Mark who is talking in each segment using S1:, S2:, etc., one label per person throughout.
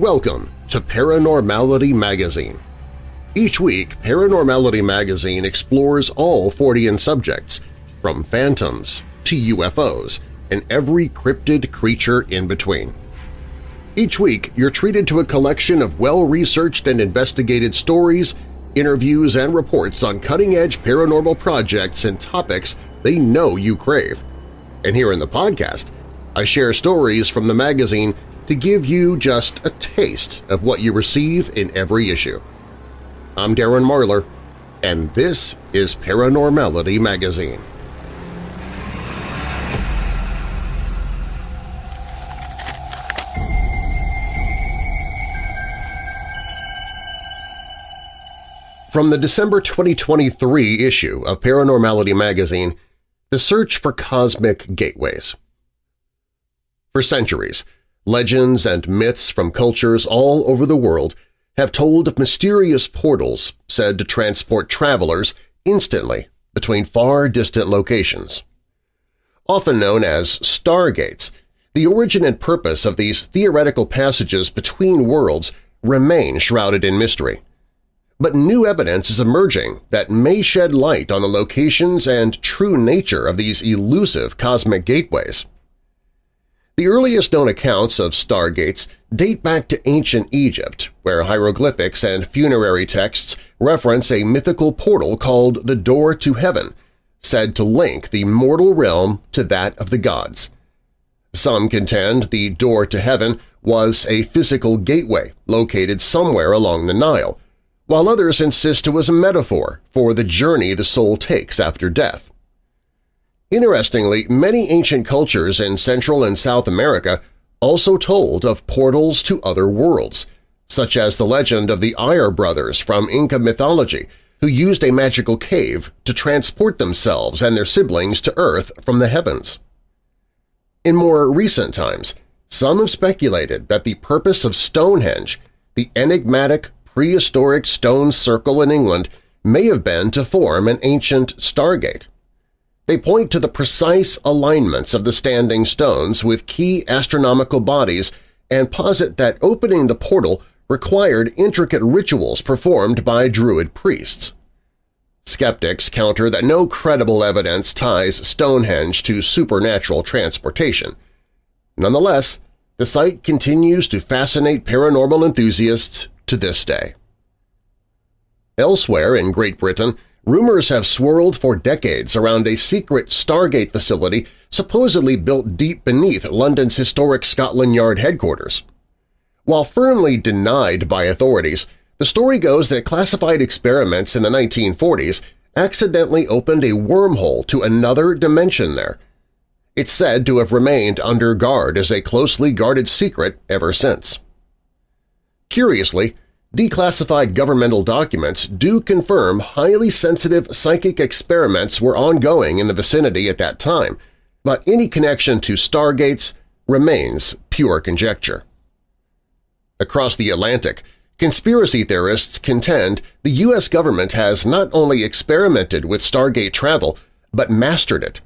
S1: Welcome to Paranormality Magazine. Each week, Paranormality Magazine explores all Fortean subjects, from phantoms to UFOs and every cryptid creature in between. Each week, you're treated to a collection of well-researched and investigated stories, interviews, and reports on cutting-edge paranormal projects and topics they know you crave. And here in the podcast, I share stories from the magazine to give you just a taste of what you receive in every issue. I'm Darren Marlar, and this is Paranormality Magazine. From the December 2023 issue of Paranormality Magazine, The Search for Cosmic Gateways. For centuries, legends and myths from cultures all over the world have told of mysterious portals said to transport travelers instantly between far distant locations. Often known as Stargates, the origin and purpose of these theoretical passages between worlds remain shrouded in mystery. But new evidence is emerging that may shed light on the locations and true nature of these elusive cosmic gateways. The earliest known accounts of stargates date back to ancient Egypt, where hieroglyphics and funerary texts reference a mythical portal called the Door to Heaven, said to link the mortal realm to that of the gods. Some contend the Door to Heaven was a physical gateway located somewhere along the Nile, while others insist it was a metaphor for the journey the soul takes after death. Interestingly, many ancient cultures in Central and South America also told of portals to other worlds, such as the legend of the Ayar brothers from Inca mythology, who used a magical cave to transport themselves and their siblings to Earth from the heavens. In more recent times, some have speculated that the purpose of Stonehenge, the enigmatic prehistoric stone circle in England, may have been to form an ancient stargate. They point to the precise alignments of the standing stones with key astronomical bodies and posit that opening the portal required intricate rituals performed by Druid priests. Skeptics counter that no credible evidence ties Stonehenge to supernatural transportation. Nonetheless, the site continues to fascinate paranormal enthusiasts to this day. Elsewhere in Great Britain, rumors have swirled for decades around a secret Stargate facility supposedly built deep beneath London's historic Scotland Yard headquarters. While firmly denied by authorities, the story goes that classified experiments in the 1940s accidentally opened a wormhole to another dimension there. It's said to have remained under guard as a closely guarded secret ever since. Curiously, declassified governmental documents do confirm highly sensitive psychic experiments were ongoing in the vicinity at that time, but any connection to Stargates remains pure conjecture. Across the Atlantic, conspiracy theorists contend the U.S. government has not only experimented with Stargate travel, but mastered it.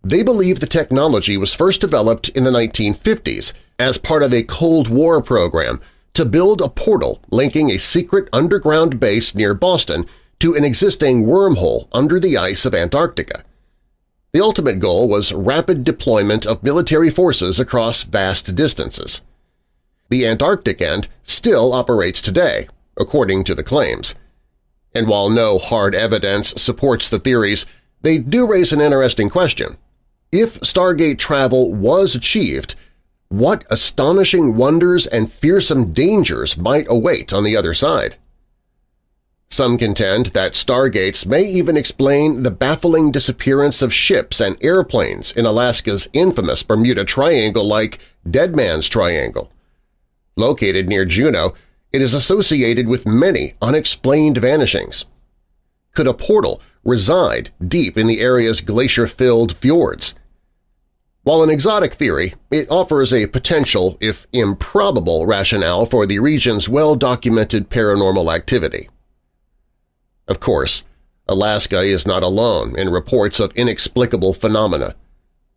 S1: They believe the technology was first developed in the 1950s as part of a Cold War program to build a portal linking a secret underground base near Boston to an existing wormhole under the ice of Antarctica. The ultimate goal was rapid deployment of military forces across vast distances. The Antarctic end still operates today, according to the claims. And while no hard evidence supports the theories, they do raise an interesting question. If Stargate travel was achieved, what astonishing wonders and fearsome dangers might await on the other side? Some contend that Stargates may even explain the baffling disappearance of ships and airplanes in Alaska's infamous Bermuda Triangle like Dead Man's Triangle. Located near Juneau, it is associated with many unexplained vanishings. Could a portal reside deep in the area's glacier-filled fjords? While an exotic theory, it offers a potential, if improbable, rationale for the region's well-documented paranormal activity. Of course, Alaska is not alone in reports of inexplicable phenomena.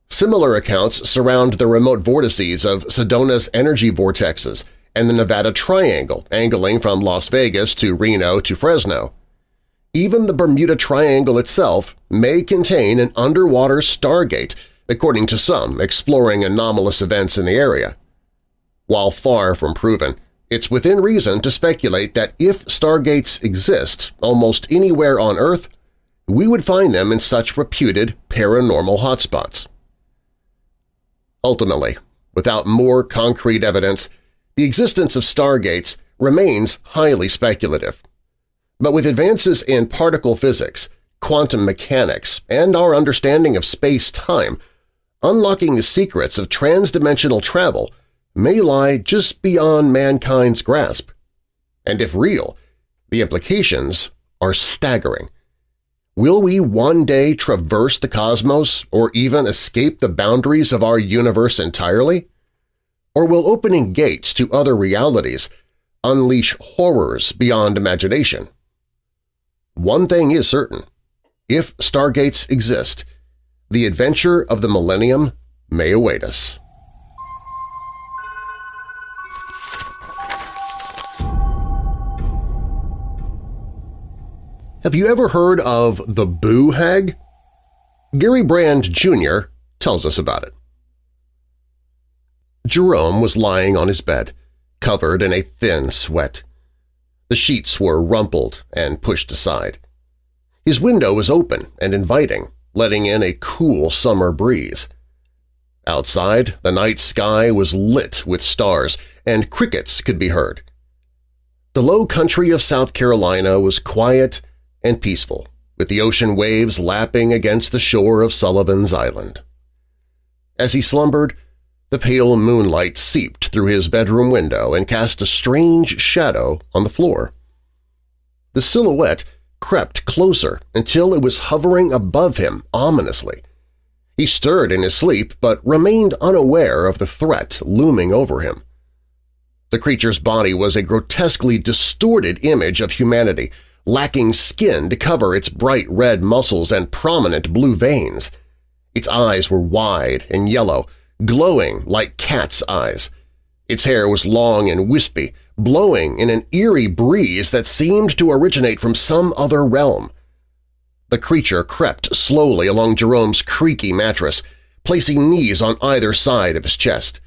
S1: Similar accounts surround the remote vortices of Sedona's energy vortexes and the Nevada Triangle, angling from Las Vegas to Reno to Fresno. Even the Bermuda Triangle itself may contain an underwater Stargate, according to some exploring anomalous events in the area. While far from proven, it's within reason to speculate that if Stargates exist almost anywhere on Earth, we would find them in such reputed paranormal hotspots. Ultimately, without more concrete evidence, the existence of Stargates remains highly speculative. But with advances in particle physics, quantum mechanics, and our understanding of space-time, unlocking the secrets of transdimensional travel may lie just beyond mankind's grasp. And if real, the implications are staggering. Will we one day traverse the cosmos or even escape the boundaries of our universe entirely? Or will opening gates to other realities unleash horrors beyond imagination? One thing is certain. If Stargates exist, the adventure of the millennium may await us. Have you ever heard of the Buo Hag? Gary Brand, Jr. tells us about it. Jerome was lying on his bed, covered in a thin sweat. The sheets were rumpled and pushed aside. His window was open and inviting, letting in a cool summer breeze. Outside, the night sky was lit with stars, and crickets could be heard. The low country of South Carolina was quiet and peaceful, with the ocean waves lapping against the shore of Sullivan's Island. As he slumbered, the pale moonlight seeped through his bedroom window and cast a strange shadow on the floor. The silhouette crept closer until it was hovering above him ominously. He stirred in his sleep but remained unaware of the threat looming over him. The creature's body was a grotesquely distorted image of humanity, lacking skin to cover its bright red muscles and prominent blue veins. Its eyes were wide and yellow, glowing like cat's eyes. Its hair was long and wispy, blowing in an eerie breeze that seemed to originate from some other realm. The creature crept slowly along Jerome's creaky mattress, placing knees on either side of his chest.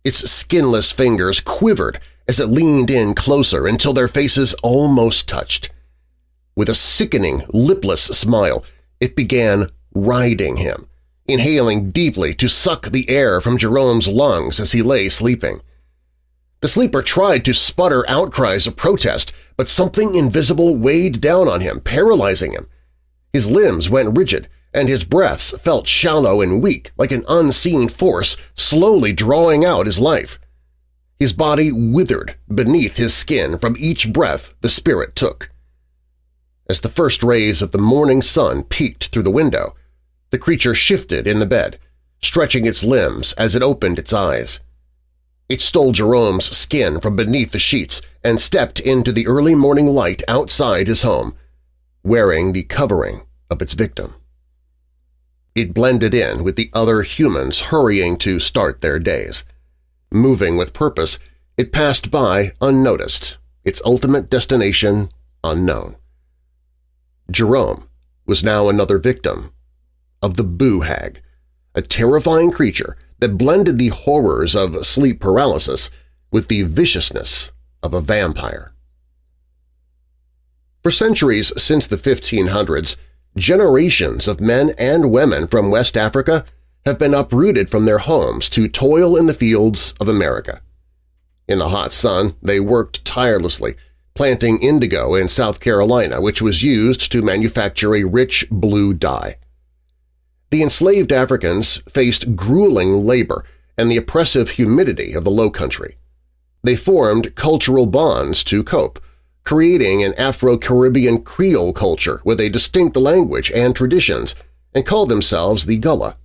S1: Its skinless fingers quivered as it leaned in closer until their faces almost touched. With a sickening, lipless smile, it began riding him, inhaling deeply to suck the air from Jerome's lungs as he lay sleeping. The sleeper tried to sputter outcries of protest, but something invisible weighed down on him, paralyzing him. His limbs went rigid, and his breaths felt shallow and weak, like an unseen force slowly drawing out his life. His body withered beneath his skin from each breath the spirit took. As the first rays of the morning sun peeked through the window, the creature shifted in the bed, stretching its limbs as it opened its eyes. It stole Jerome's skin from beneath the sheets and stepped into the early morning light outside his home, wearing the covering of its victim. It blended in with the other humans hurrying to start their days. Moving with purpose, it passed by unnoticed, its ultimate destination unknown. Jerome was now another victim of the Buo Hag, a terrifying creature that blended the horrors of sleep paralysis with the viciousness of a vampire. For centuries since the 1500s, generations of men and women from West Africa have been uprooted from their homes to toil in the fields of America. In the hot sun, they worked tirelessly, planting indigo in South Carolina, which was used to manufacture a rich blue dye. The enslaved Africans faced grueling labor and the oppressive humidity of the low country. They formed cultural bonds to cope, creating an Afro-Caribbean Creole culture with a distinct language and traditions, and called themselves the Gullah.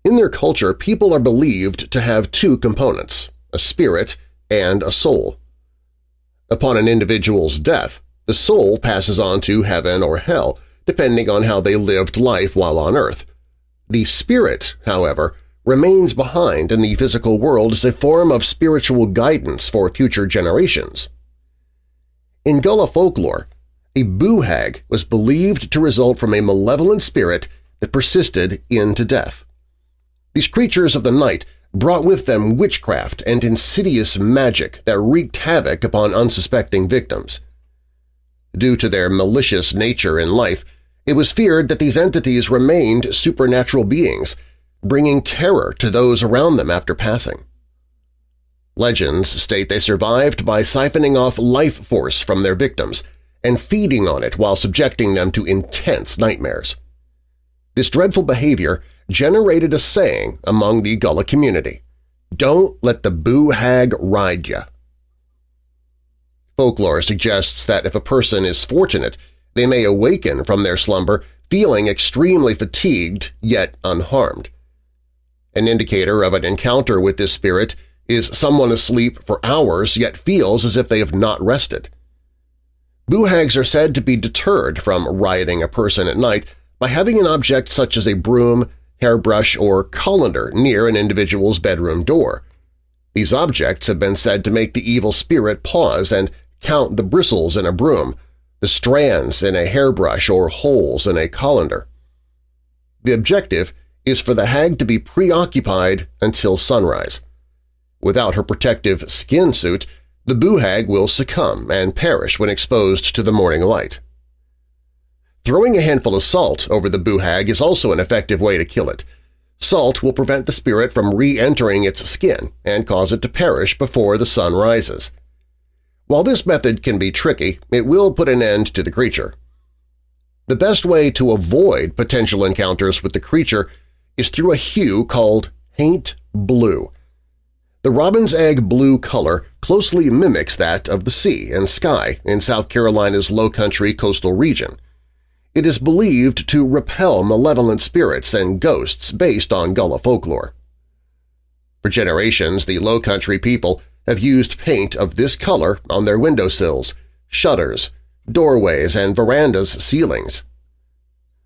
S1: In their culture, people are believed to have two components, a spirit and a soul. Upon an individual's death, the soul passes on to heaven or hell, depending on how they lived life while on Earth. The spirit, however, remains behind in the physical world as a form of spiritual guidance for future generations. In Gullah folklore, a Buo Hag was believed to result from a malevolent spirit that persisted into death. These creatures of the night brought with them witchcraft and insidious magic that wreaked havoc upon unsuspecting victims. Due to their malicious nature in life, it was feared that these entities remained supernatural beings, bringing terror to those around them after passing. Legends state they survived by siphoning off life force from their victims and feeding on it while subjecting them to intense nightmares. This dreadful behavior generated a saying among the Gullah community, "Don't let the Buo Hag ride ya." Folklore suggests that if a person is fortunate, they may awaken from their slumber feeling extremely fatigued yet unharmed. An indicator of an encounter with this spirit is someone asleep for hours yet feels as if they have not rested. Buo Hags are said to be deterred from riding a person at night by having an object such as a broom, hairbrush, or colander near an individual's bedroom door. These objects have been said to make the evil spirit pause and count the bristles in a broom, the strands in a hairbrush, or holes in a colander. The objective is for the hag to be preoccupied until sunrise. Without her protective skin suit, the Buo Hag will succumb and perish when exposed to the morning light. Throwing a handful of salt over the Buo Hag is also an effective way to kill it. Salt will prevent the spirit from re-entering its skin and cause it to perish before the sun rises. While this method can be tricky, it will put an end to the creature. The best way to avoid potential encounters with the creature is through a hue called haint blue. The robin's egg blue color closely mimics that of the sea and sky in South Carolina's Lowcountry coastal region. It is believed to repel malevolent spirits and ghosts based on Gullah folklore. For generations, the Lowcountry people have used paint of this color on their windowsills, shutters, doorways, and verandas' ceilings.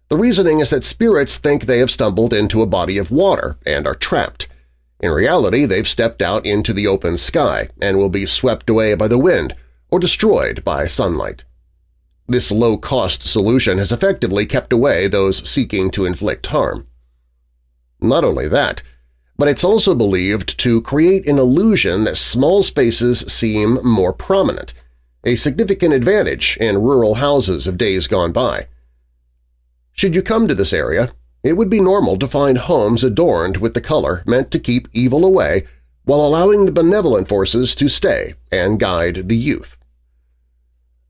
S1: The reasoning is that spirits think they have stumbled into a body of water and are trapped. In reality, they've stepped out into the open sky and will be swept away by the wind or destroyed by sunlight. This low-cost solution has effectively kept away those seeking to inflict harm. Not only that, but it's also believed to create an illusion that small spaces seem more prominent, a significant advantage in rural houses of days gone by. Should you come to this area, it would be normal to find homes adorned with the color meant to keep evil away while allowing the benevolent forces to stay and guide the youth.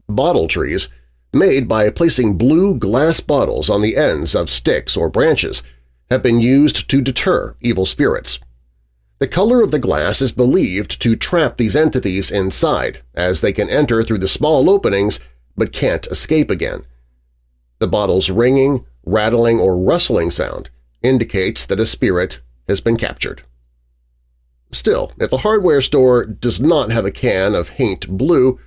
S1: Bottle trees, made by placing blue glass bottles on the ends of sticks or branches, have been used to deter evil spirits. The color of the glass is believed to trap these entities inside, as they can enter through the small openings but can't escape again. The bottle's ringing, rattling, or rustling sound indicates that a spirit has been captured. Still, if a hardware store does not have a can of haint blue,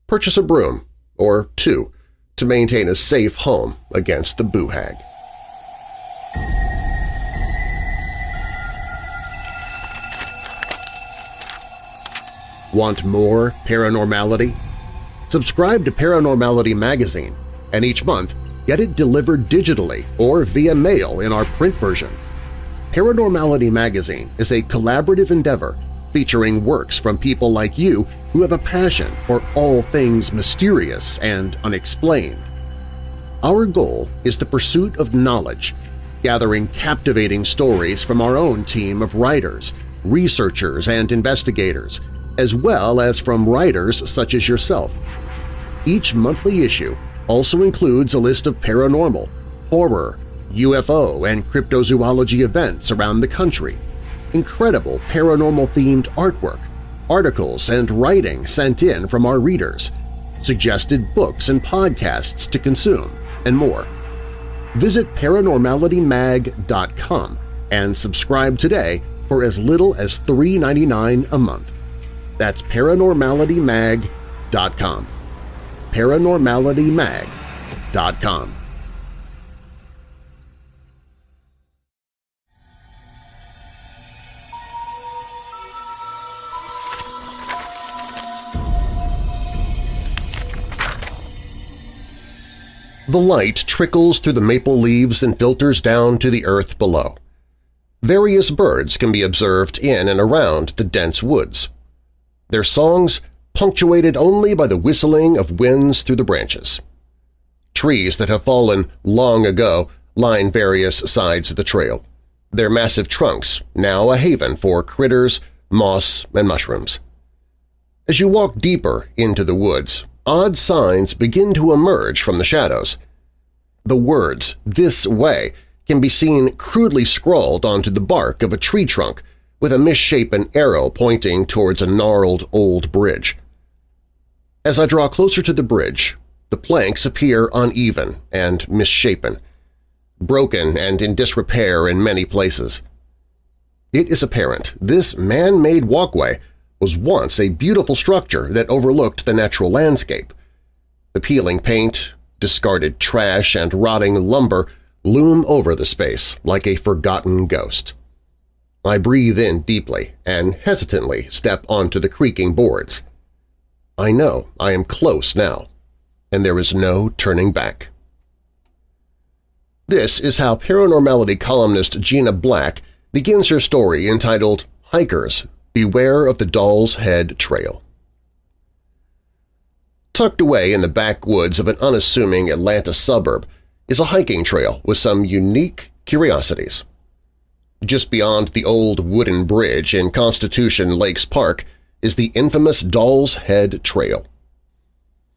S1: purchase a broom or two to maintain a safe home against the Buo Hag. Want more paranormality? Subscribe to Paranormality Magazine, and each month get it delivered digitally or via mail in our print version. Paranormality Magazine is a collaborative endeavor featuring works from people like you who have a passion for all things mysterious and unexplained. Our goal is the pursuit of knowledge, gathering captivating stories from our own team of writers, researchers, and investigators, as well as from writers such as yourself. Each monthly issue also includes a list of paranormal, horror, UFO, and cryptozoology events around the country, incredible paranormal-themed artwork, articles and writing sent in from our readers, suggested books and podcasts to consume, and more. Visit ParanormalityMag.com and subscribe today for as little as $3.99 a month. That's ParanormalityMag.com. ParanormalityMag.com. The light trickles through the maple leaves and filters down to the earth below. Various birds can be observed in and around the dense woods. Their songs punctuated only by the whistling of winds through the branches. Trees that have fallen long ago line various sides of the trail, their massive trunks now a haven for critters, moss, and mushrooms. As you walk deeper into the woods, odd signs begin to emerge from the shadows. The words, "this way," can be seen crudely scrawled onto the bark of a tree trunk with a misshapen arrow pointing towards a gnarled old bridge. As I draw closer to the bridge, the planks appear uneven and misshapen, broken and in disrepair in many places. It is apparent this man-made walkway was once a beautiful structure that overlooked the natural landscape. The peeling paint, discarded trash, and rotting lumber loom over the space like a forgotten ghost. I breathe in deeply and hesitantly step onto the creaking boards. I know I am close now, and there is no turning back. This is how paranormality columnist Gina Black begins her story entitled "Hikers, Beware of the Doll's Head Trail." Tucked away in the backwoods of an unassuming Atlanta suburb is a hiking trail with some unique curiosities. Just beyond the old wooden bridge in Constitution Lakes Park is the infamous Doll's Head Trail.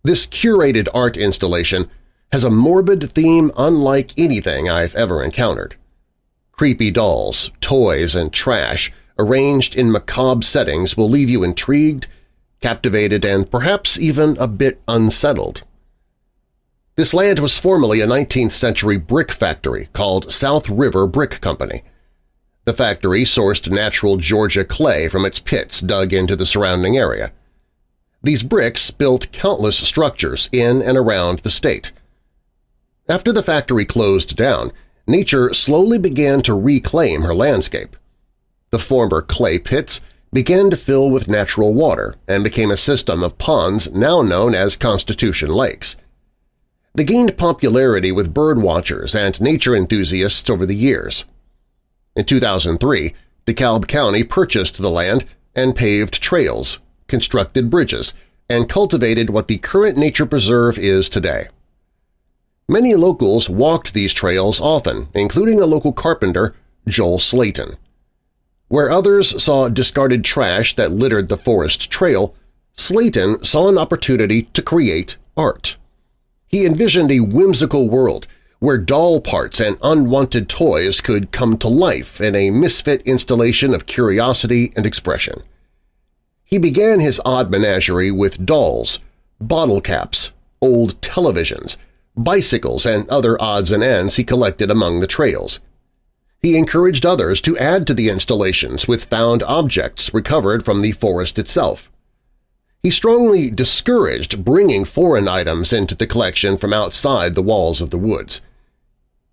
S1: This curated art installation has a morbid theme unlike anything I've ever encountered. Creepy dolls, toys, and trash arranged in macabre settings will leave you intrigued, captivated, and perhaps even a bit unsettled. This land was formerly a 19th-century brick factory called South River Brick Company. The factory sourced natural Georgia clay from its pits dug into the surrounding area. These bricks built countless structures in and around the state. After the factory closed down, nature slowly began to reclaim her landscape. The former clay pits began to fill with natural water and became a system of ponds now known as Constitution Lakes. They gained popularity with bird watchers and nature enthusiasts over the years. In 2003, DeKalb County purchased the land and paved trails, constructed bridges, and cultivated what the current nature preserve is today. Many locals walked these trails often, including a local carpenter, Joel Slayton. Where others saw discarded trash that littered the forest trail, Slayton saw an opportunity to create art. He envisioned a whimsical world where doll parts and unwanted toys could come to life in a misfit installation of curiosity and expression. He began his odd menagerie with dolls, bottle caps, old televisions, bicycles, and other odds and ends he collected among the trails. He encouraged others to add to the installations with found objects recovered from the forest itself. He strongly discouraged bringing foreign items into the collection from outside the walls of the woods.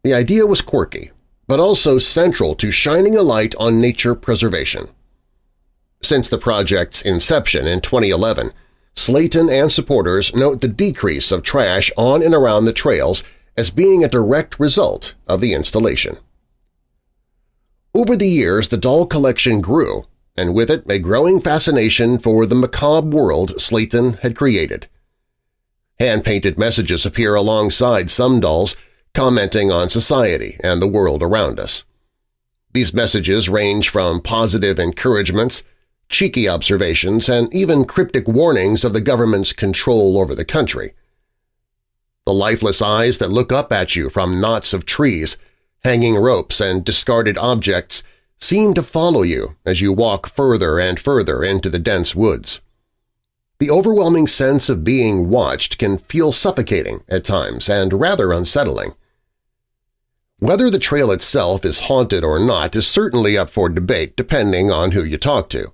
S1: The idea was quirky, but also central to shining a light on nature preservation. Since the project's inception in 2011, Slayton and supporters note the decrease of trash on and around the trails as being a direct result of the installation. Over the years, the doll collection grew, and with it a growing fascination for the macabre world Slayton had created. Hand-painted messages appear alongside some dolls, commenting on society and the world around us. These messages range from positive encouragements, cheeky observations, and even cryptic warnings of the government's control over the country. The lifeless eyes that look up at you from knots of trees, hanging ropes, and discarded objects seem to follow you as you walk further and further into the dense woods. The overwhelming sense of being watched can feel suffocating at times and rather unsettling. Whether the trail itself is haunted or not is certainly up for debate depending on who you talk to.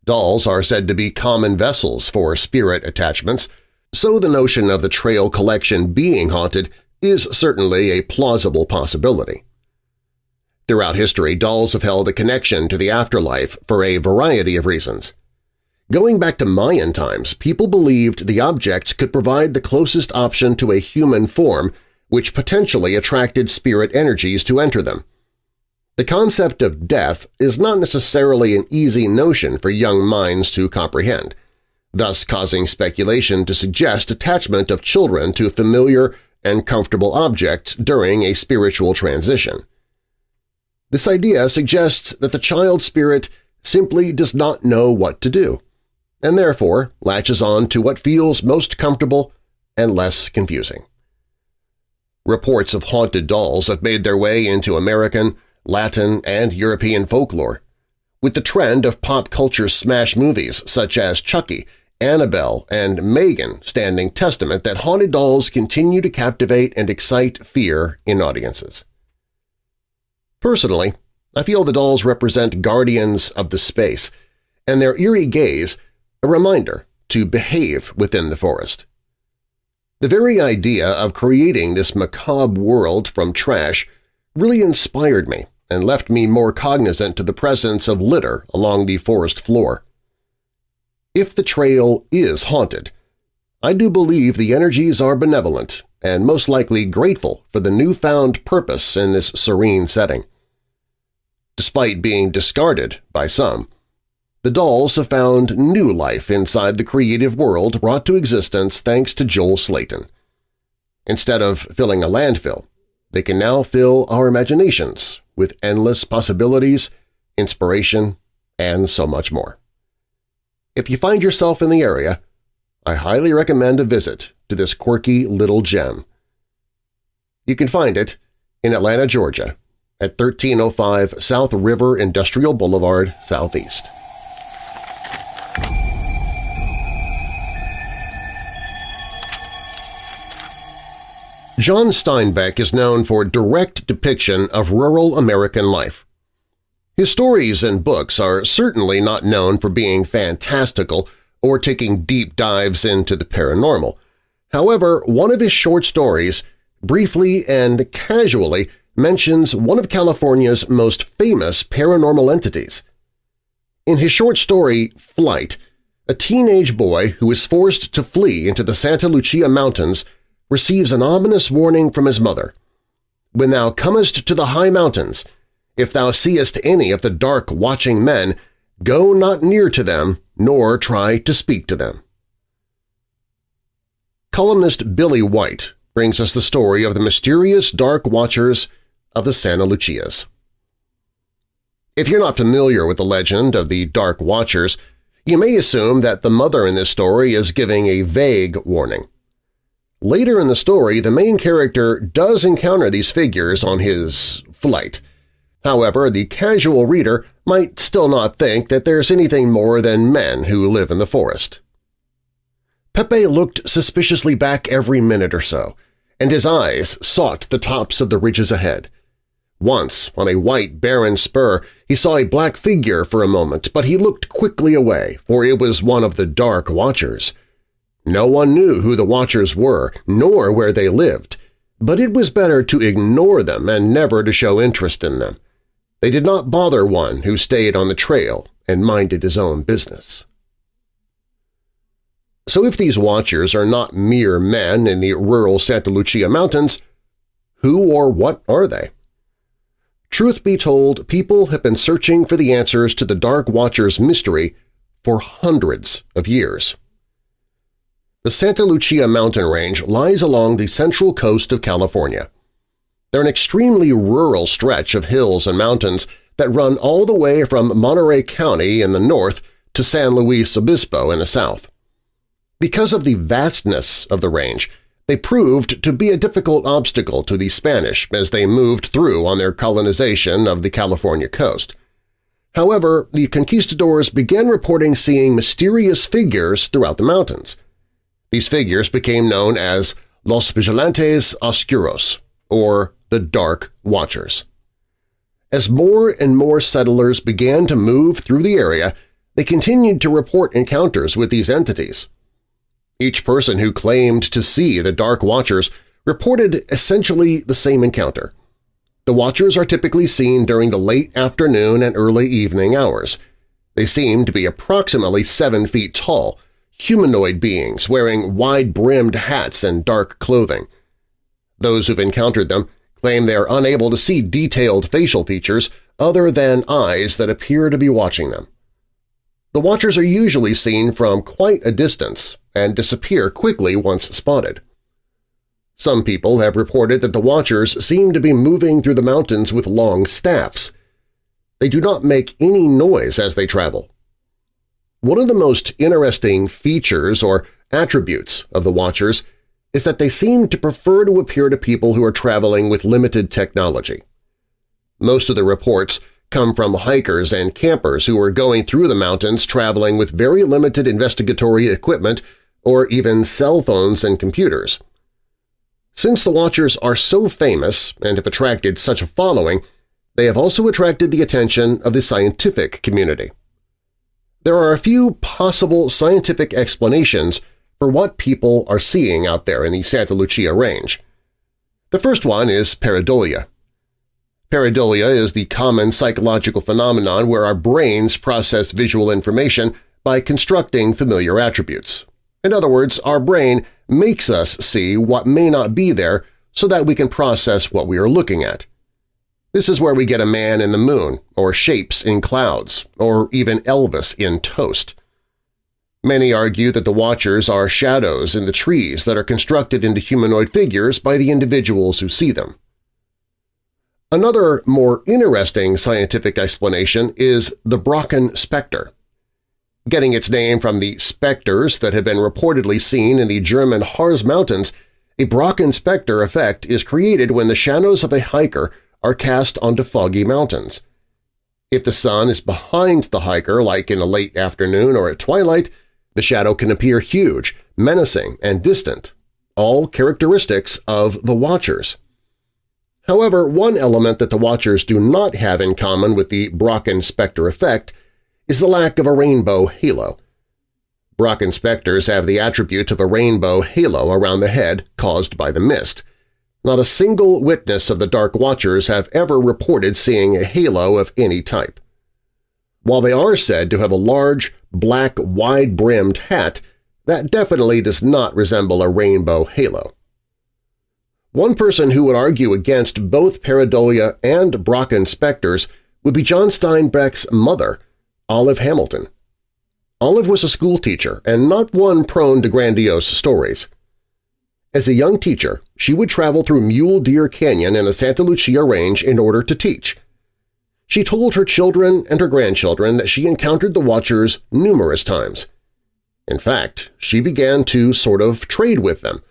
S1: Dolls are said to be common vessels for spirit attachments, so the notion of the trail collection being haunted is certainly a plausible possibility. Throughout history, dolls have held a connection to the afterlife for a variety of reasons. Going back to Mayan times, people believed the objects could provide the closest option to a human form, which potentially attracted spirit energies to enter them. The concept of death is not necessarily an easy notion for young minds to comprehend, thus causing speculation to suggest attachment of children to familiar and comfortable objects during a spiritual transition. This idea suggests that the child spirit simply does not know what to do, and therefore latches on to what feels most comfortable and less confusing. Reports of haunted dolls have made their way into American, Latin, and European folklore, with the trend of pop culture smash movies such as Chucky, Annabelle, and Megan standing testament that haunted dolls continue to captivate and excite fear in audiences. Personally, I feel the dolls represent guardians of the space, and their eerie gaze a reminder to behave within the forest. The very idea of creating this macabre world from trash really inspired me and left me more cognizant to the presence of litter along the forest floor. If the trail is haunted, I do believe the energies are benevolent and most likely grateful for the newfound purpose in this serene setting. Despite being discarded by some, the dolls have found new life inside the creative world brought to existence thanks to Joel Slayton. Instead of filling a landfill, they can now fill our imaginations with endless possibilities, inspiration, and so much more. If you find yourself in the area, I highly recommend a visit to this quirky little gem. You can find it in Atlanta, Georgia, at 1305 South River Industrial Boulevard, Southeast. John Steinbeck is known for direct depiction of rural American life. His stories and books are certainly not known for being fantastical or taking deep dives into the paranormal. However, one of his short stories briefly and casually mentions one of California's most famous paranormal entities. In his short story, Flight, a teenage boy who is forced to flee into the Santa Lucia Mountains receives an ominous warning from his mother. "When thou comest to the high mountains, if thou seest any of the dark watching men, go not near to them, nor try to speak to them." Columnist Billy White brings us the story of the mysterious Dark Watchers of the Santa Lucias. If you're not familiar with the legend of the Dark Watchers, you may assume that the mother in this story is giving a vague warning. Later in the story, the main character does encounter these figures on his flight. However, the casual reader might still not think that there's anything more than men who live in the forest. Pepe looked suspiciously back every minute or so, and his eyes sought the tops of the ridges ahead. Once, on a white, barren spur, he saw a black figure for a moment, but he looked quickly away, for it was one of the Dark Watchers. No one knew who the Watchers were, nor where they lived, but it was better to ignore them and never to show interest in them. They did not bother one who stayed on the trail and minded his own business. So if these Watchers are not mere men in the rural Santa Lucia Mountains, who or what are they? Truth be told, people have been searching for the answers to the Dark Watchers' mystery for hundreds of years. The Santa Lucia mountain range lies along the central coast of California. They're an extremely rural stretch of hills and mountains that run all the way from Monterey County in the north to San Luis Obispo in the south. Because of the vastness of the range, they proved to be a difficult obstacle to the Spanish as they moved through on their colonization of the California coast. However, the conquistadors began reporting seeing mysterious figures throughout the mountains. These figures became known as Los Vigilantes Oscuros, or the Dark Watchers. As more and more settlers began to move through the area, they continued to report encounters with these entities. Each person who claimed to see the Dark Watchers reported essentially the same encounter. The Watchers are typically seen during the late afternoon and early evening hours. They seem to be approximately 7 feet tall, humanoid beings wearing wide-brimmed hats and dark clothing. Those who've encountered them claim they are unable to see detailed facial features other than eyes that appear to be watching them. The Watchers are usually seen from quite a distance and disappear quickly once spotted. Some people have reported that the Watchers seem to be moving through the mountains with long staffs. They do not make any noise as they travel. One of the most interesting features or attributes of the Watchers is that they seem to prefer to appear to people who are traveling with limited technology. Most of the reports come from hikers and campers who are going through the mountains traveling with very limited investigatory equipment or even cell phones and computers. Since the Watchers are so famous and have attracted such a following, they have also attracted the attention of the scientific community. There are a few possible scientific explanations for what people are seeing out there in the Santa Lucia Range. The first one is pareidolia. Pareidolia is the common psychological phenomenon where our brains process visual information by constructing familiar attributes. In other words, our brain makes us see what may not be there so that we can process what we are looking at. This is where we get a man in the moon, or shapes in clouds, or even Elvis in Toast. Many argue that the Watchers are shadows in the trees that are constructed into humanoid figures by the individuals who see them. Another, more interesting scientific explanation is the Brocken specter. Getting its name from the specters that have been reportedly seen in the German Harz Mountains, a Brocken specter effect is created when the shadows of a hiker are cast onto foggy mountains. If the sun is behind the hiker, like in the late afternoon or at twilight, the shadow can appear huge, menacing, and distant, all characteristics of the Watchers. However, one element that the Watchers do not have in common with the Brocken specter effect is the lack of a rainbow halo. Brocken specters have the attribute of a rainbow halo around the head caused by the mist. Not a single witness of the Dark Watchers have ever reported seeing a halo of any type. While they are said to have a large, black, wide-brimmed hat, that definitely does not resemble a rainbow halo. One person who would argue against both pareidolia and Brocken specters would be John Steinbeck's mother, Olive Hamilton. Olive was a schoolteacher and not one prone to grandiose stories. As a young teacher, she would travel through Mule Deer Canyon in the Santa Lucia Range in order to teach. She told her children and her grandchildren that she encountered the Watchers numerous times. In fact, she began to sort of trade with them.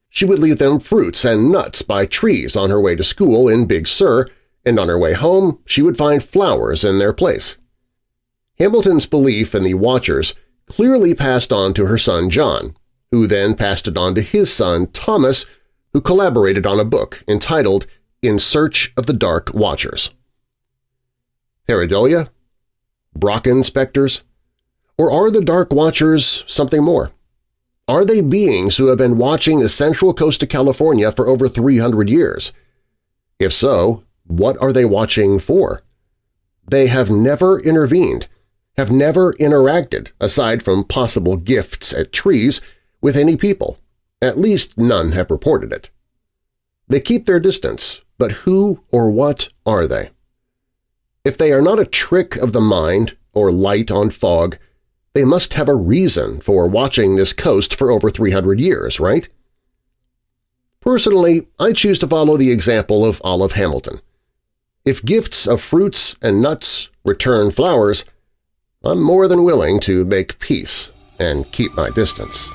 S1: She would leave them fruits and nuts by trees on her way to school in Big Sur, and on her way home she would find flowers in their place. Hamilton's belief in the Watchers clearly passed on to her son John, who then passed it on to his son Thomas, who collaborated on a book entitled In Search of the Dark Watchers. Pareidolia? Brocken specters? Or are the Dark Watchers something more? Are they beings who have been watching the central coast of California for over 300 years? If so, what are they watching for? They have never intervened, have never interacted, aside from possible gifts at trees, with any people. At least none have reported it. They keep their distance, but who or what are they? If they are not a trick of the mind or light on fog, they must have a reason for watching this coast for over 300 years, right? Personally, I choose to follow the example of Olive Hamilton. If gifts of fruits and nuts return flowers, I'm more than willing to make peace and keep my distance.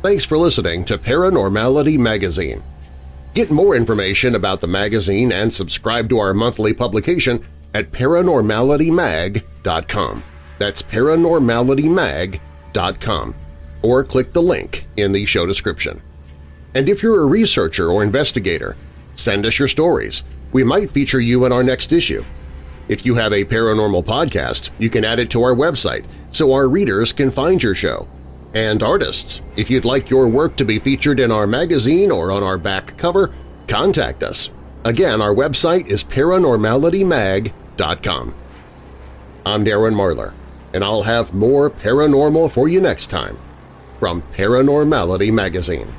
S1: Thanks for listening to Paranormality Magazine. Get more information about the magazine and subscribe to our monthly publication at paranormalitymag.com. That's paranormalitymag.com, or click the link in the show description. And if you're a researcher or investigator, send us your stories. We might feature you in our next issue. If you have a paranormal podcast, you can add it to our website so our readers can find your show. And artists, if you'd like your work to be featured in our magazine or on our back cover, contact us. Again, our website is paranormalitymag.com. I'm Darren Marlar, and I'll have more paranormal for you next time from Paranormality Magazine.